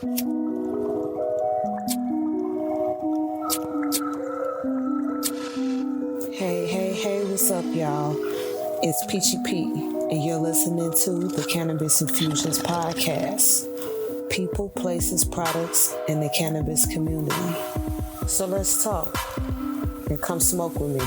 Hey, what's up, y'all? It's Peachie P, and you're listening to the Cannabisinfusionz podcast. People, places, products in the cannabis community. So let's talk, and come smoke with me.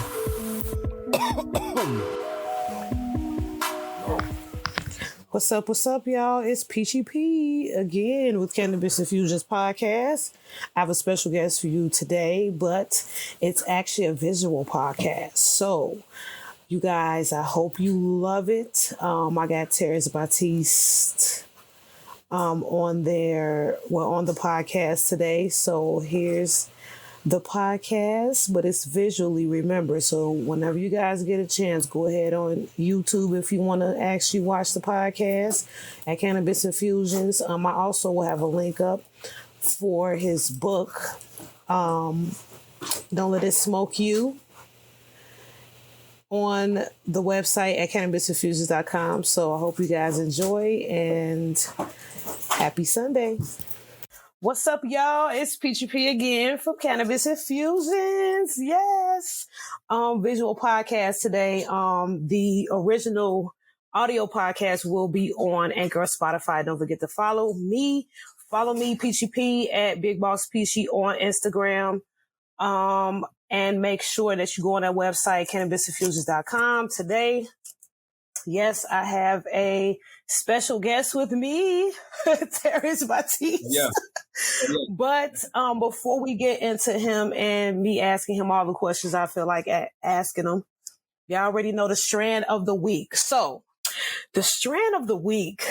What's up, y'all? It's Peachie P again with Cannabisinfusionz podcast. I have a special guest for you today, but it's actually a visual podcast. So, you guys, I hope you love it. I got TARRIS Batiste on the podcast today. So here's the podcast, but it's visually, remember. So whenever you guys get a chance, go ahead on YouTube if you want to actually watch the podcast at Cannabisinfusionz. I also will have a link up for his book, Don't Let It Smoke You, on the website at cannabisinfusionz.com. So I hope you guys enjoy, and happy Sunday. What's up, y'all? It's Peachie P again from Cannabisinfusionz. Yes. Visual podcast today. The original audio podcast will be on Anchor or Spotify. Don't forget to follow me. Follow me, Peachie P, at Big Boss Peachie on Instagram. And make sure that you go on that website, cannabisinfusionz.com. Today, yes, I have a special guest with me, TARRIS Batiste. Yeah. But before we get into him and me asking him all the questions I feel like asking him, you already know the strand of the week. So the strand of the week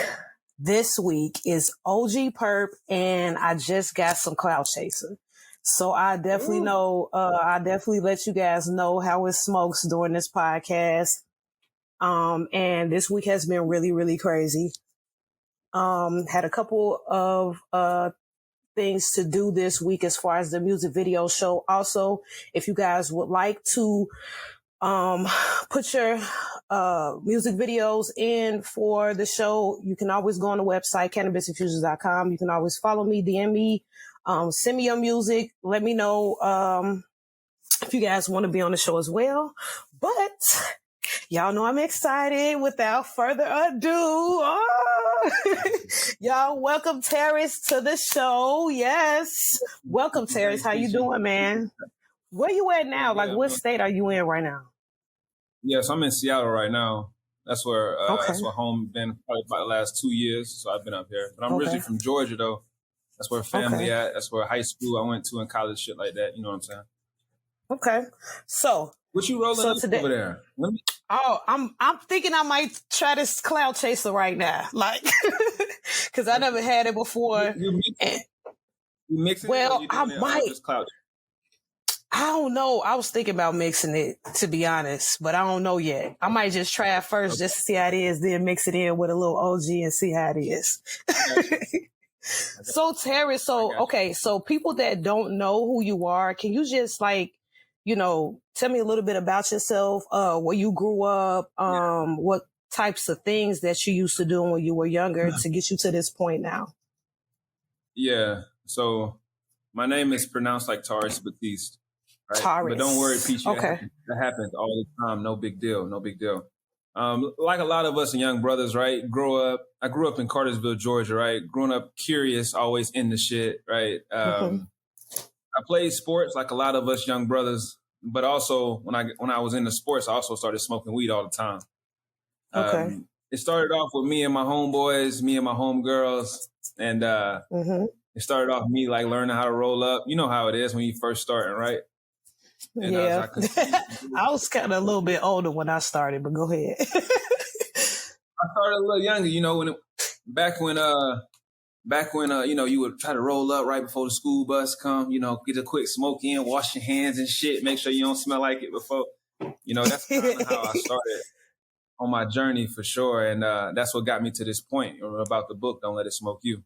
this week is OG Purp, and I just got some Clout chaser. So I definitely know, I definitely let you guys know how it smokes during this podcast. And this week has been really, really crazy. Had a couple of things to do this week as far as the music video show. Also, if you guys would like to put your music videos in for the show, you can always go on the website, cannabisinfusionz.com. You can always follow me, DM me, send me your music. Let me know if you guys want to be on the show as well. But y'all know I'm excited. Without further ado, y'all welcome TARRIS to the show. Yes. Welcome, TARRIS. How you doing, man? Where you at now? Like, what state are you in right now? Yes, I'm in Seattle right now. That's where home been probably about the last 2 years. So I've been up here. But I'm originally from Georgia, though. That's where family at. That's where high school I went to and college, shit like that. You know what I'm saying? Okay. So what you rolling up today, over there? I'm thinking I might try this Clout chaser right now, like, because I never had it before. You mixing well, it? I might. I don't know. I was thinking about mixing it, to be honest, but I don't know yet. I might just try it first just to see how it is, then mix it in with a little OG and see how it is. So, TARRIS, so people that don't know who you are, can you just tell me a little bit about yourself, where you grew up, what types of things that you used to do when you were younger to get you to this point now? Yeah. So my name is pronounced like TARRIS Batiste, right? TARRIS. But don't worry, Peachie. Okay. That happens all the time. No big deal. Like a lot of us young brothers, right? I grew up in Cartersville, Georgia, right? Growing up curious, always into shit, right? I played sports like a lot of us young brothers, but also when I was into sports, I also started smoking weed all the time. It started off with me and my homeboys, me and my homegirls, and it started off me like learning how to roll up. You know how it is when you first starting, right? And yeah, I was kind of a little bit older when I started, but go ahead. I started a little younger, you know, back when you would try to roll up right before the school bus come, you know, get a quick smoke in, wash your hands and shit, make sure you don't smell like it before, you know, that's kind of how I started on my journey for sure. And that's what got me to this point about the book, Don't Let It Smoke You.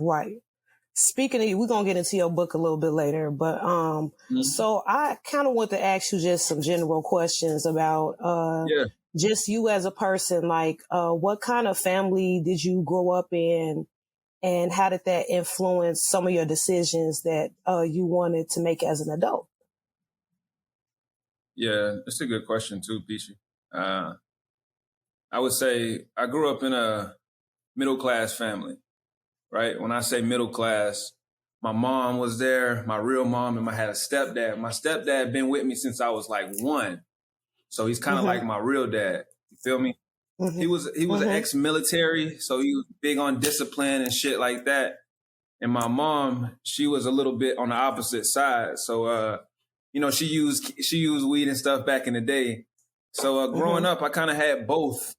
Right. Speaking of you, we're going to get into your book a little bit later, but so I kind of want to ask you just some general questions about just you as a person. Like, what kind of family did you grow up in? and how did that influence some of your decisions that you wanted to make as an adult? Yeah, that's a good question too, Peachie. I would say I grew up in a middle class family, right? When I say middle class, my mom was there, my real mom, and I had a stepdad. My stepdad been with me since I was like 1. So he's kind of like my real dad. You feel me? He was an ex-military, so he was big on discipline and shit like that. And my mom, she was a little bit on the opposite side. So she used weed and stuff back in the day. So growing up, I kind of had both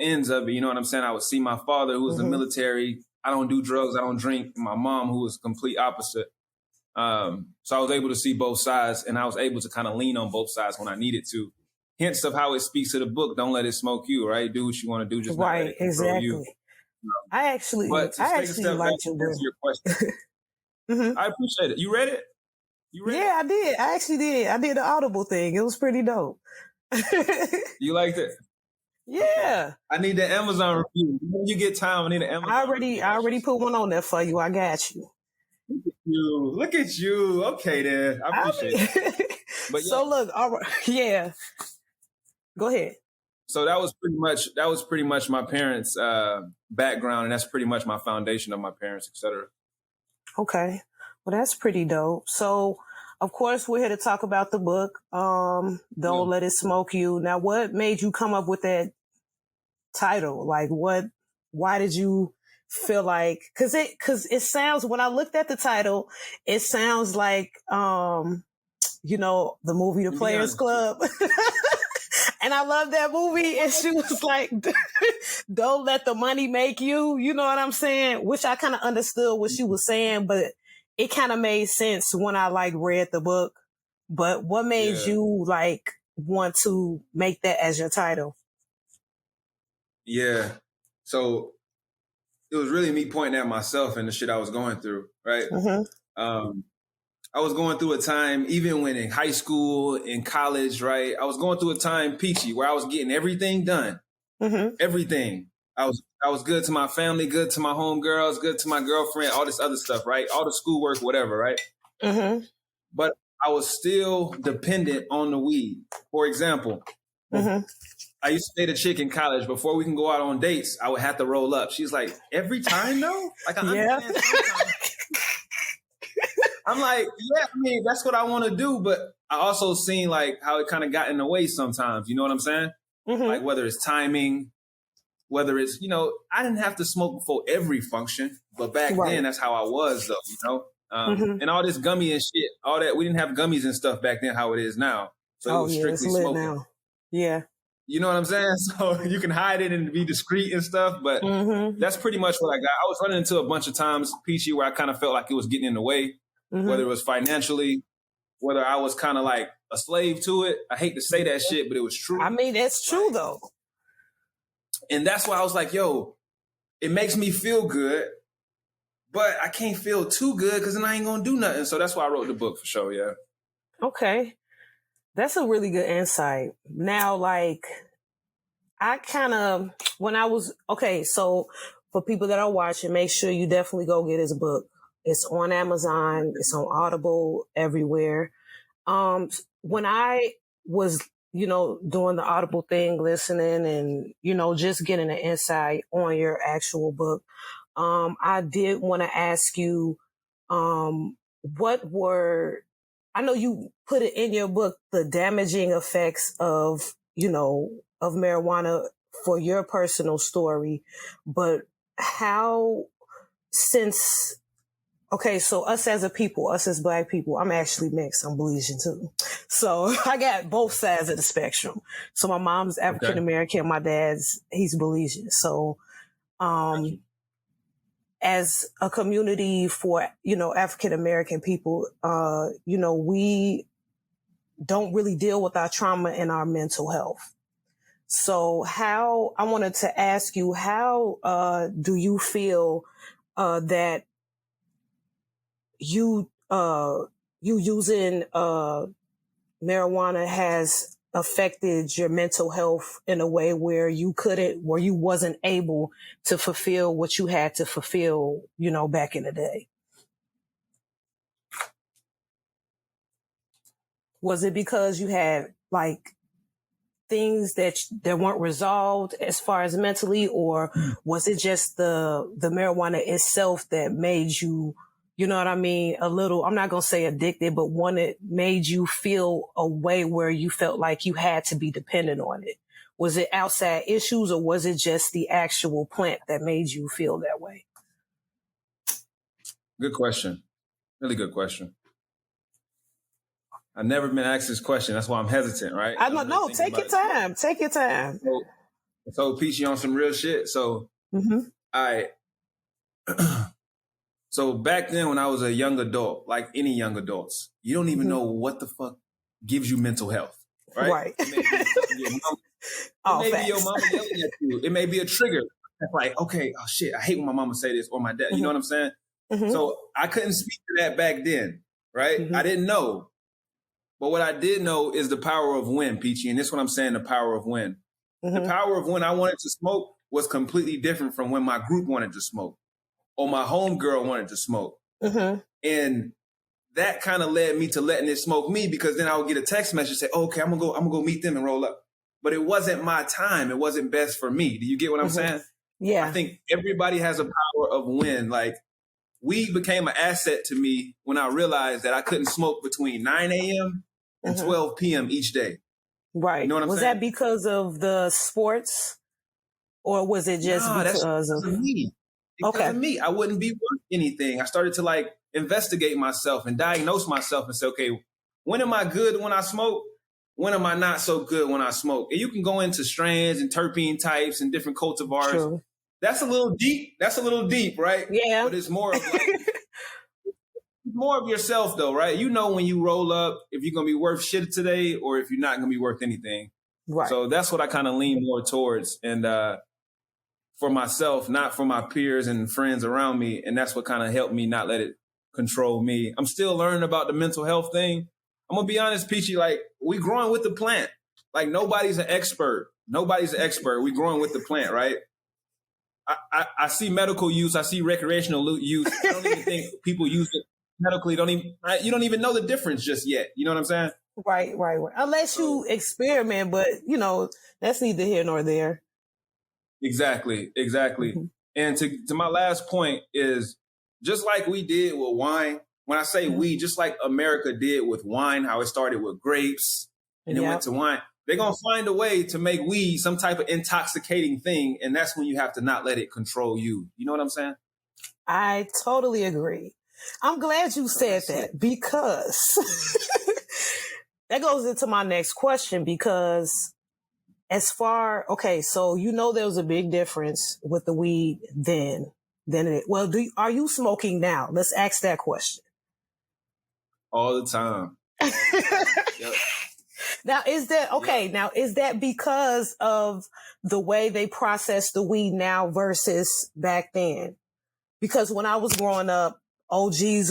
ends of it. You know what I'm saying? I would see my father, who was the military. I don't do drugs, I don't drink. And my mom, who was complete opposite. So I was able to see both sides, and I was able to kind of lean on both sides when I needed to. Hence of how it speaks to the book. Don't let it smoke you, right? Do what you want to do, just not let it control you. I actually like your book. Your question. I appreciate it. You read it? Yeah, I did. I actually did. I did the Audible thing. It was pretty dope. You liked it? Yeah. I need the Amazon review. When you get time, I need an Amazon I already put one on there for you. I got you. Look at you. Okay, then. I appreciate it. But yeah. So look, all right, yeah. Go ahead. So that was pretty much my parents' background, and that's pretty much my foundation of my parents, etc. Okay. Well, that's pretty dope. So, of course, we're here to talk about the book, Don't Let It Smoke You. Now, what made you come up with that title? Like, why did you feel like, cause it sounds, when I looked at the title, it sounds like, the movie, The Players Club. And I love that movie. And she was like, don't let the money make you. You know what I'm saying? Which I kind of understood what she was saying, but it kind of made sense when I read the book. But what made you want to make that as your title? Yeah. So it was really me pointing at myself and the shit I was going through, right? I was going through a time, even when in high school, in college, right? I was going through a time, Peachie, where I was getting everything done. Everything. I was good to my family, good to my homegirls, good to my girlfriend, all this other stuff, right? All the schoolwork, whatever, right? But I was still dependent on the weed. For example, I used to date a chick in college. Before we can go out on dates, I would have to roll up. She's like, every time though? Like, I understand sometimes. I'm like, yeah, I mean, that's what I want to do. But I also seen how it kind of got in the way sometimes. You know what I'm saying? Like whether it's timing, whether it's, I didn't have to smoke before every function. But back then, that's how I was though, and all this gummy and shit, all that. We didn't have gummies and stuff back then how it is now. So it was strictly smoking. Now. Yeah. You know what I'm saying? So you can hide it and be discreet and stuff. But that's pretty much what I got. I was running into a bunch of times, Peachie, where I kind of felt like it was getting in the way. Whether it was financially, whether I was kind of like a slave to it. I hate to say that shit, but it was true. I mean, that's true though. And that's why I was like, yo, it makes me feel good, but I can't feel too good because then I ain't going to do nothing. So that's why I wrote the book for sure, yeah. Okay. That's a really good insight. Now, I kind of, so for people that are watching, make sure you definitely go get his book. It's on Amazon. It's on Audible, everywhere. When I was, doing the Audible thing, listening and, just getting an insight on your actual book, I did want to ask you, I know you put it in your book, the damaging effects of marijuana for your personal story, but how, so us as a people, us as Black people, I'm actually mixed. I'm Belizean too. So I got both sides of the spectrum. So my mom's African American, my he's Belizean. So, as a community for, African American people, we don't really deal with our trauma and our mental health. So I wanted to ask you, how do you feel that you using marijuana has affected your mental health in a way where you wasn't able to fulfill what you had to fulfill, back in the day? Was it because you had like things that weren't resolved as far as mentally, or was it just the marijuana itself that made you, you know what I mean, a little, I'm not going to say addicted, but one that made you feel a way where you felt like you had to be dependent on it? Was it outside issues, or was it just the actual plant that made you feel that way? Good question. Really good question. I've never been asked this question. That's why I'm hesitant, right? I don't know. Take your time. Take your time. So Peachie, on some real shit. So, all right. So back then when I was a young adult, like any young adults, you don't even know what the fuck gives you mental health, right? Right. It may be your mama yelling at you. It may be a trigger. It's like, okay, oh shit, I hate when my mama say this, or my dad. You know what I'm saying? So I couldn't speak to that back then, right? I didn't know. But what I did know is the power of when, Peachie, and this is what I'm saying, the power of when. The power of when I wanted to smoke was completely different from when my group wanted to smoke or my homegirl wanted to smoke. And that kind of led me to letting it smoke me, because then I would get a text message say, oh, okay, I'm gonna go meet them and roll up. But it wasn't my time. It wasn't best for me. Do you get what I'm saying? Yeah. I think everybody has a power of when. Like, weed became an asset to me when I realized that I couldn't smoke between 9 a.m. and 12 p.m. each day. Right. You know what I'm saying? Was that because of the sports, or was it just because of me? Because of me. I wouldn't be worth anything. I started to like investigate myself and diagnose myself and say, okay, when am I good when I smoke? When am I not so good when I smoke? And you can go into strands and terpene types and different cultivars. True. That's a little deep, right? Yeah. But it's more of like, more of yourself though, right? You know when you roll up if you're going to be worth shit today or if you're not going to be worth anything. Right. So that's what I kind of lean more towards. And for myself, not for my peers and friends around me. And that's what kind of helped me not let it control me. I'm still learning about the mental health thing. I'm going to be honest, Peachie, like, we growing with the plant. Like, nobody's an expert. We growing with the plant, right? I see medical use. I see recreational use. I don't even think people use it medically. You don't even know the difference just yet. You know what I'm saying? Right. Unless you experiment, but that's neither here nor there. Exactly. And to my last point is, just like we did with wine, when I say we, just like America did with wine, how it started with grapes and it went to wine, they're going to find a way to make weed some type of intoxicating thing. And that's when you have to not let it control you. You know what I'm saying? I totally agree. I'm glad you said that, because that goes into my next question, because so there was a big difference with the weed then than it. Well, are you smoking now? Let's ask that question. All the time. Yep. Now, is that because of the way they process the weed now versus back then? Because when I was growing up, OGs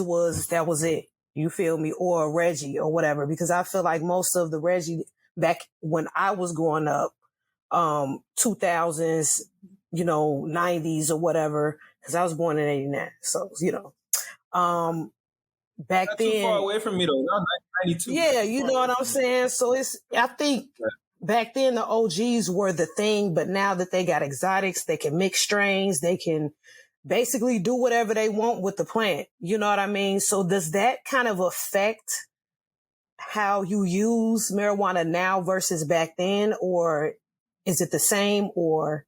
that was it. You feel me? Or Reggie or whatever. Because I feel like most of the Reggie back when I was growing up, 2000s, 90s or whatever, because I was born in 89. So, back not then. Too far away from me though. No, 92. Yeah, you know what I'm saying? So I think back then the OGs were the thing, but now that they got exotics, they can mix strains, they can basically do whatever they want with the plant. You know what I mean? So does that kind of affect how you use marijuana now versus back then, or is it the same, or?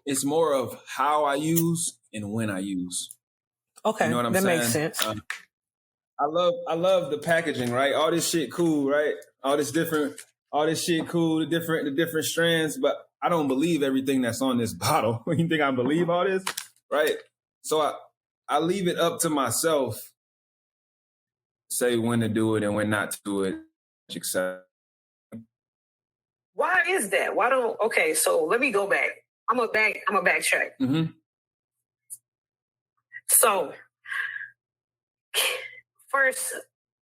It's more of how I use and when I use. Okay, you know what I'm that saying? Makes sense. I love the packaging, right? All this shit cool, right? All this shit cool, the different strands, but I don't believe everything that's on this bottle. You think I believe all this? Right? So I leave it up to myself, say when to do it and when not to do it, etc. Why is that? So let me go back. I'm a backtrack. Mm-hmm. So first,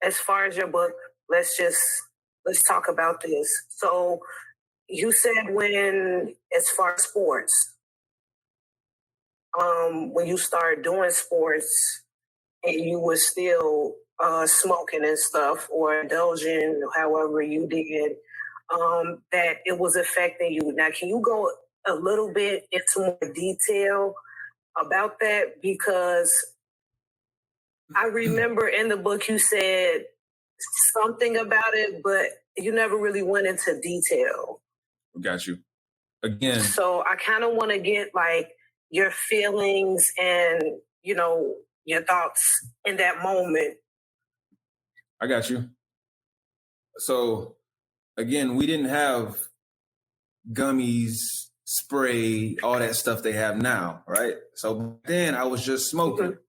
as far as your book, let's just let's talk about this. So you said when, as far as sports, when you started doing sports and you were still smoking and stuff or indulging however you did, that it was affecting you. Now, can you go a little bit into more detail about that? Because I remember in the book you said something about it, but you never really went into detail. Got you. Again. So I kind of want to get like your feelings and, you know, your thoughts in that moment. I got you. So again, we didn't have gummies, spray, all that stuff they have now, right? So then I was just smoking. Mm-hmm.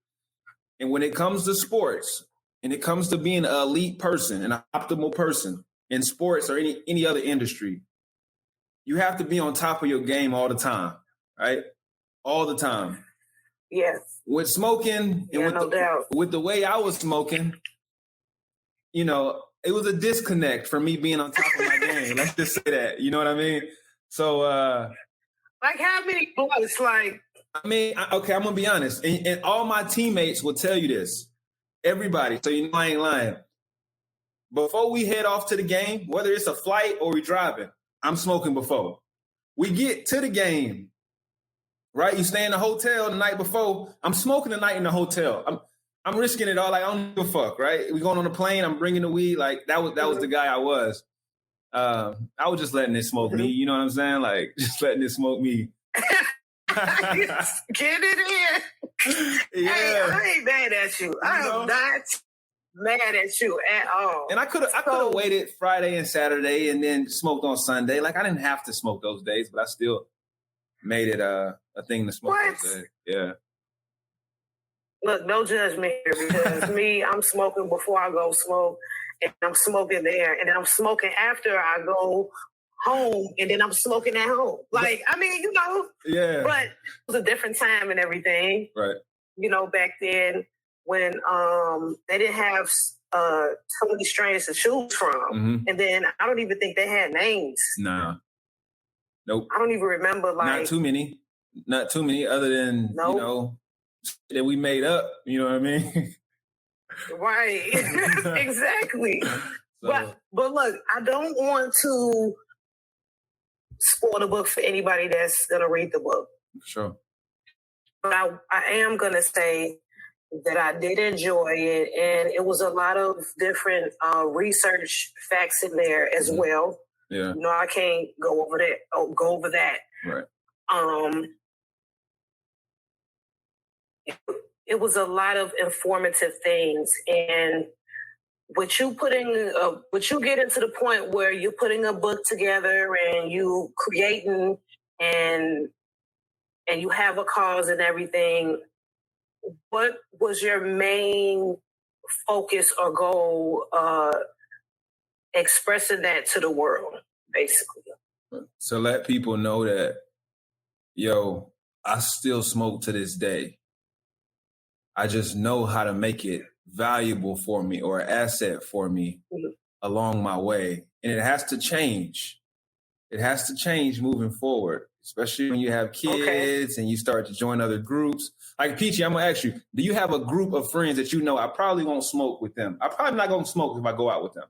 And when it comes to sports, and it comes to being an elite person, an optimal person in sports or any other industry, you have to be on top of your game all the time, right? All the time. Yes. With smoking and with the way I was smoking, you know, it was a disconnect for me being on top of my game. Let's just say that. You know what I mean? So, like how many blunts? Like, I mean, okay, I'm gonna be honest, and all my teammates will tell you this. Everybody, so you know I ain't lying. Before we head off to the game, whether it's a flight or we driving, I'm smoking before. We get to the game, right? You stay in the hotel the night before. I'm smoking the night in the hotel. I'm risking it all. Like, I don't give a fuck, right? We going on a plane. I'm bringing the weed. Like that was the guy I was. I was just letting it smoke me. You know what I'm saying? Like just letting it smoke me. Get it in. Yeah. Hey, I ain't mad at you. I am not mad at you at all. And I could have waited Friday and Saturday and then smoked on Sunday. Like I didn't have to smoke those days, but I still made it a thing to smoke those days. Yeah. Look, don't judge me here because me, I'm smoking before I go smoke, and I'm smoking there, and then I'm smoking after I go home, and then I'm smoking at home. Like, I mean, you know. Yeah. But it was a different time and everything. Right. You know, back then when they didn't have so many strains to choose from. Mm-hmm. And then I don't even think they had names. Nah. Nope. I don't even remember, like. Not too many other than, you know, that we made up. You know what I mean? Right. Exactly. So. But look, I don't want to spoil the book for anybody that's going to read the book. Sure. But I am going to say that I did enjoy it, and it was a lot of different research facts in there as well. Yeah. You know, I can't go over that. Right. It was a lot of informative things, and what you get into the point where you're putting a book together and you creating and you have a cause and everything. What was your main focus or goal expressing that to the world, basically? To let people know that, yo, I still smoke to this day. I just know how to make it valuable for me or an asset for me along my way. And it has to change. It has to change moving forward, especially when you have kids and you start to join other groups. Like Peachie, I'm going to ask you, do you have a group of friends that you know I probably won't smoke with them? I'm probably not going to smoke if I go out with them.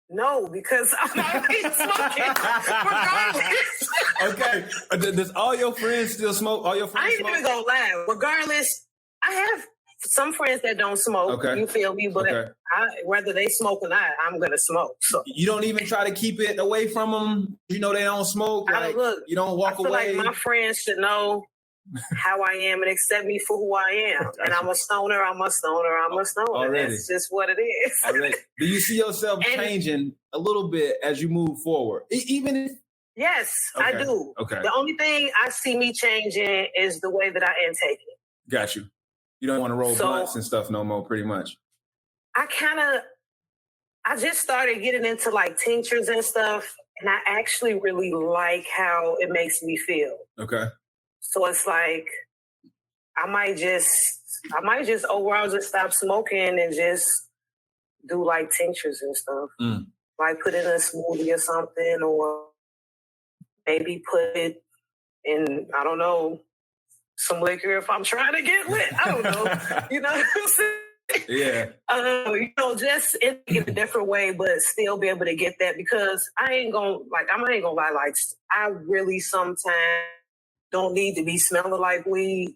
No, because I'm already smoking regardless. Okay. Does all your friends still smoke? All your friends smoke? I ain't even gonna lie. Regardless, I have some friends that don't smoke. Okay. You feel me? But whether they smoke or not, I'm gonna smoke. So you don't even try to keep it away from them. You know they don't smoke. Like, you don't walk away. I feel like my friends should know how I am and accept me for who I am. And I'm a stoner. Already. That's just what it is. Already. Do you see yourself changing a little bit as you move forward? Even if... Yes, I do. Okay. The only thing I see me changing is the way that I intake it. Got you. You don't want to roll blunts and stuff no more, pretty much. I just started getting into like tinctures and stuff, and I actually really like how it makes me feel. Okay. So it's like, I might just overall just stop smoking and just do like tinctures and stuff. Like put it in a smoothie or something, or maybe put it in, I don't know, some liquor if I'm trying to get lit. I don't know. You know what I'm saying? Yeah. You know, just in a different way, but still be able to get that, because I ain't gonna lie, like I really sometimes don't need to be smelling like weed.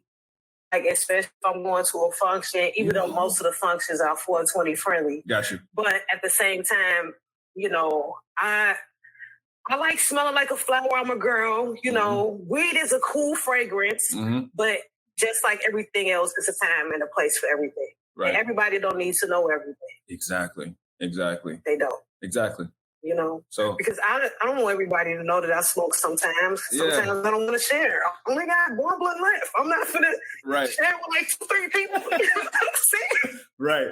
Like, especially if I'm going to a function, even though most of the functions are 420 friendly. Got you. But at the same time, you know, I like smelling like a flower. I'm a girl. You know, weed is a cool fragrance, but just like everything else, it's a time and a place for everything. Right. And everybody don't need to know everything. Exactly. They don't. Exactly. You know, so because I don't want everybody to know that I smoke sometimes. Sometimes I don't want to share. I only got one blunt left. I'm not finna share with like 2-3 people. Right.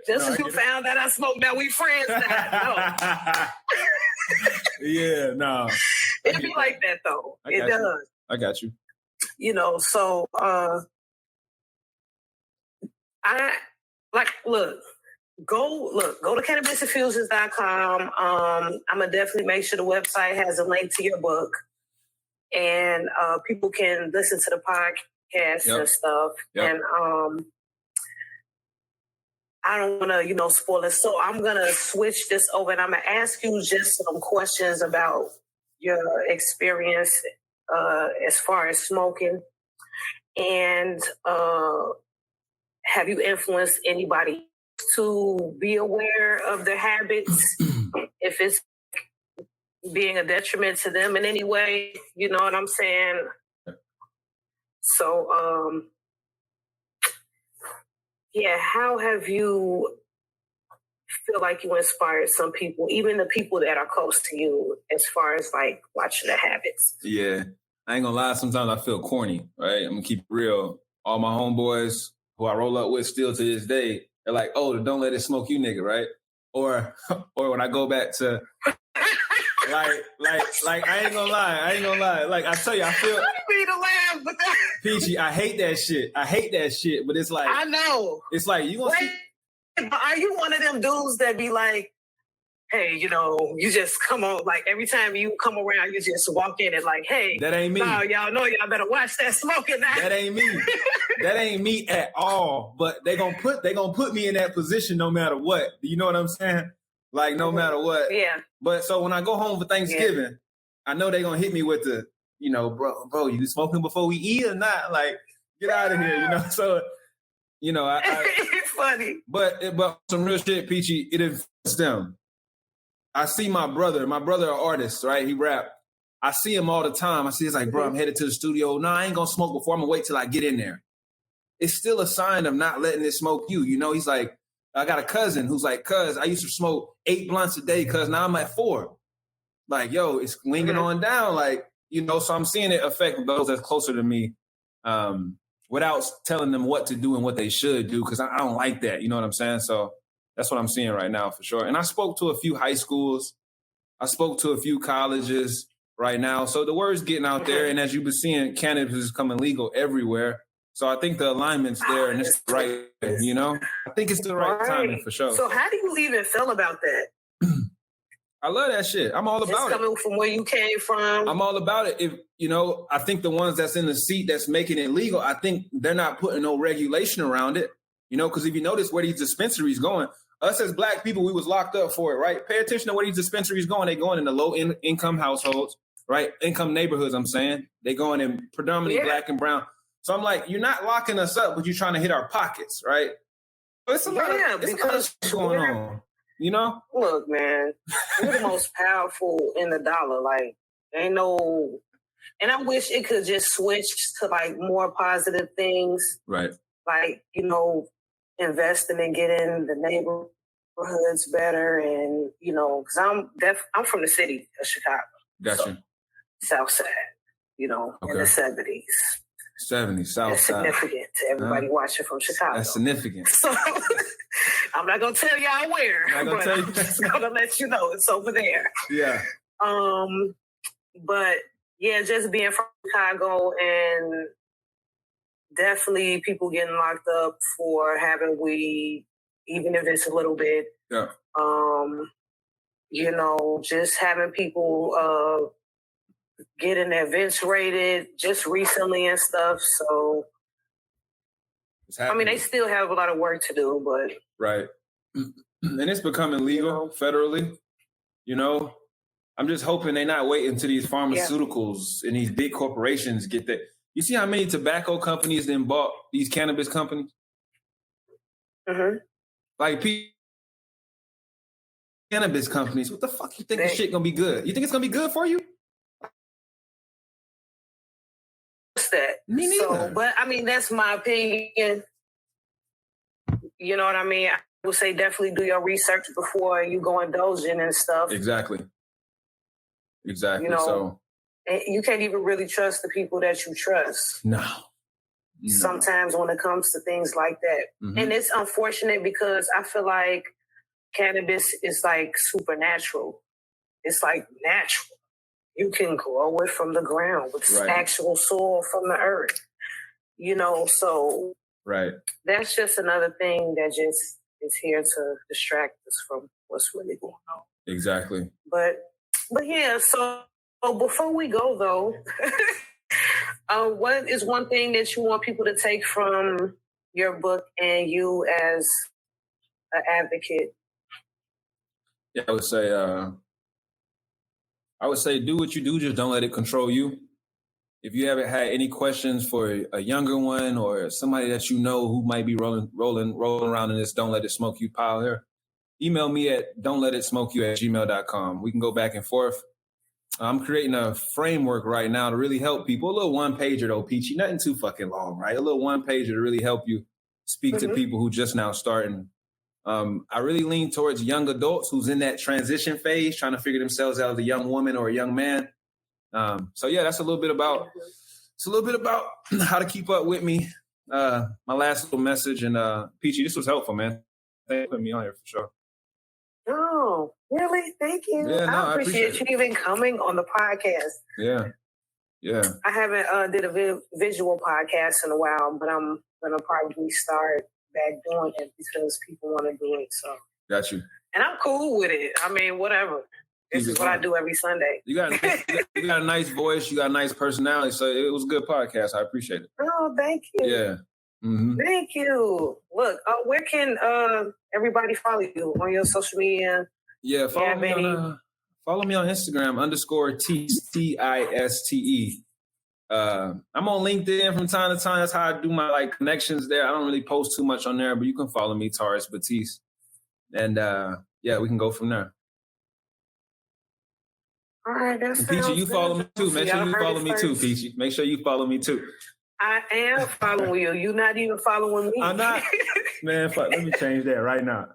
Just as you found that I smoke, now we friends now. No. Yeah, no. It be like that though. It does. I got you. You know, so Go to cannabisinfusionz.com. I'm gonna definitely make sure the website has a link to your book, and people can listen to the podcast and stuff. And I don't want to, spoil it. So I'm gonna switch this over, and I'm gonna ask you just some questions about your experience as far as smoking, and have you influenced anybody to be aware of their habits, if it's being a detriment to them in any way, you know what I'm saying? So, how have you feel like you inspired some people, even the people that are close to you, as far as like watching their habits? Yeah, I ain't gonna lie, sometimes I feel corny, right? I'm gonna keep it real. All my homeboys who I roll up with still to this day, they're like, "Oh, don't let it smoke you, nigga," right? Or when I go back to like I ain't gonna lie. Like I tell you, I feel. I didn't mean to laugh, but Peachie, I hate that shit. But it's like, I know. It's like you gonna see. Are you one of them dudes that be like, hey, you just come on, like every time you come around, you just walk in and like, hey, that ain't me. No, y'all know y'all better watch that smoking now. That ain't me. That ain't me at all. But they gonna put me in that position no matter what. You know what I'm saying? Like no matter what. Yeah. But so when I go home for Thanksgiving, I know they gonna hit me with the, bro, you smoking before we eat or not? Like, get out of here, So, it's funny. But some real shit, Peachie, it influenced them. I see my brother an artist, right? He rap. I see him all the time. I see it's like, bro, I'm headed to the studio. No, I ain't gonna smoke before. I'm gonna wait till I get in there. It's still a sign of not letting it smoke you. He's like, I got a cousin who's like, cuz I used to smoke 8 blunts a day, cuz now I'm at 4. Like, yo, it's winging on down. Like, so I'm seeing it affect those that's closer to me without telling them what to do and what they should do, because I don't like that. You know what I'm saying? So that's what I'm seeing right now for sure. And I spoke to a few high schools. I spoke to a few colleges right now. So the word's getting out there. And as you've been seeing, cannabis is becoming legal everywhere. So I think the alignment's there and it's right, I think it's the right timing for sure. So how do you even feel about that? I love that shit. I'm all about it. Coming from where you came from. I'm all about it. If I think the ones that's in the seat that's making it legal, I think they're not putting no regulation around it. Because if you notice where these dispensaries going, us as Black people, we was locked up for it, right? Pay attention to where these dispensaries going. They going in the low income households, right? Income neighborhoods, I'm saying. They going in predominantly Black and brown. So I'm like, you're not locking us up, but you're trying to hit our pockets, right? But it's a lot of shit going on, Look, man, we're the most powerful in the dollar. Like, ain't no... And I wish it could just switch to, like, more positive things. Right. Like, investing and getting the neighborhoods better, and because I'm from the city of Chicago. Gotcha. So, South Side, in the 70s. 70s, South That's Side. Significant to everybody watching from Chicago. That's significant. So I'm not gonna tell y'all where, but I'm just gonna let you know it's over there. Yeah. But yeah, just being from Chicago and definitely people getting locked up for having weed, even if it's a little bit. Yeah. You know, just having people getting their vents raided just recently and stuff. So, I mean, they still have a lot of work to do, but right. And it's becoming legal federally. You know, I'm just hoping they're not waiting until these pharmaceuticals and these big corporations get that. You see how many tobacco companies then bought these cannabis companies? Mm-hmm. Like cannabis companies. What the fuck you think this shit gonna be good? You think it's gonna be good for you? What's that? Me neither. So, but I mean, that's my opinion. You know what I mean? I would say definitely do your research before you go indulging and stuff. Exactly. You know, so you can't even really trust the people that you trust. No. Sometimes when it comes to things like that. Mm-hmm. And it's unfortunate because I feel like cannabis is like supernatural. It's like natural. You can grow it from the ground with actual soil from the earth. You know, so that's just another thing that just is here to distract us from what's really going on. Exactly. But yeah, so before we go though, what is one thing that you want people to take from your book and you as an advocate? Yeah, I would say do what you do, just don't let it control you. If you haven't had any questions for a younger one or somebody that you know who might be rolling around in this don't let it smoke you pile here, email me at don'tletitsmokeyou@gmail.com. We can go back and forth. I'm creating a framework right now to really help people. A little one-pager though, Peachie. Nothing too fucking long, right? A little one-pager to really help you speak to people who just now starting. I really lean towards young adults who's in that transition phase, trying to figure themselves out as a young woman or a young man. So yeah, that's a little bit about how to keep up with me. My last little message, and Peachie, this was helpful, man. Thanks for putting me on here for sure. Oh, really? Thank you. Yeah, no, I appreciate you even coming on the podcast. Yeah. I haven't did a visual podcast in a while, but I'm gonna probably start back doing it because people want to do it. So got you. And I'm cool with it. I mean, whatever. This is what I do every Sunday. You got a nice voice. You got a nice personality. So it was a good podcast. I appreciate it. Oh, thank you. Yeah. Mm-hmm. Thank you. Look, where can everybody follow you on your social media? Yeah, follow me on Instagram _TCISTE. I'm on LinkedIn from time to time. That's how I do my connections there. I don't really post too much on there, but you can follow me, TARRIS Batiste. And we can go from there. All right, that's Peachie, you follow me too. Make sure you follow me too, Peachie. Make sure you follow me too. I am following you. You're not even following me. I'm not. Man, fuck, let me change that right now.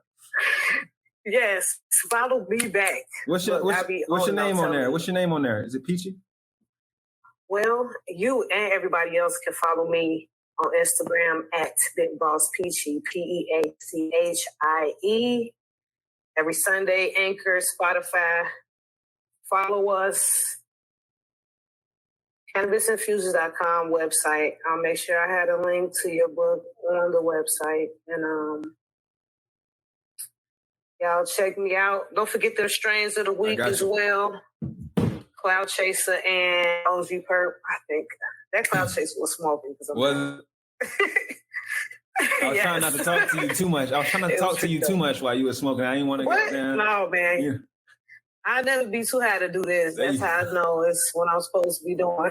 Yes, follow me back. What's your name on there? What's your name on there? Is it Peachie? Well, you and everybody else can follow me on Instagram at Big Boss Peachie, PEACHIE. Every Sunday, Anchor, Spotify. Follow us. cannabisinfusionz.com website. I'll make sure I had a link to your book on the website. And y'all check me out. Don't forget the strains of the week as well. Clout Chaser and OG Purp. I think that Clout Chaser was smoking because I was trying not to talk to you too much. I was trying to talk to you too much while you were smoking. I didn't want to get down. No, man. Yeah. I never be too high to do this. That's how I know it's what I'm supposed to be doing.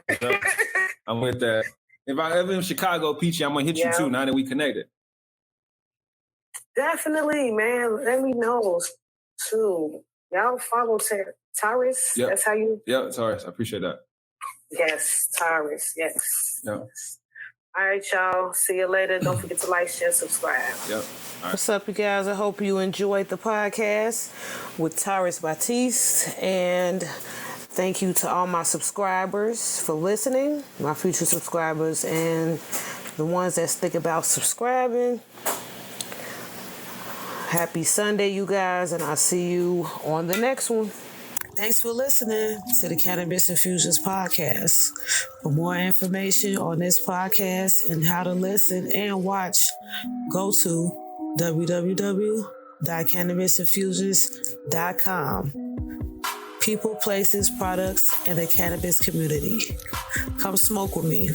I'm with that. If I ever in Chicago, Peachie, I'm gonna hit you too. Now that we connected. Definitely, man. Let me know too. Y'all follow TARRIS. Yep. That's how you. Yeah, TARRIS. I appreciate that. Yes, TARRIS. Yes. Yep. All right, y'all. See you later. Don't forget to like, share, subscribe. Yep. Right. What's up, you guys? I hope you enjoyed the podcast with TARRIS Batiste. And thank you to all my subscribers for listening, my future subscribers, and the ones that think about subscribing. Happy Sunday, you guys, and I'll see you on the next one. Thanks for listening to the Cannabis Infusions podcast. For more information on this podcast and how to listen and watch, go to www.cannabisinfusionz.com. People, places, products, and the cannabis community. Come smoke with me.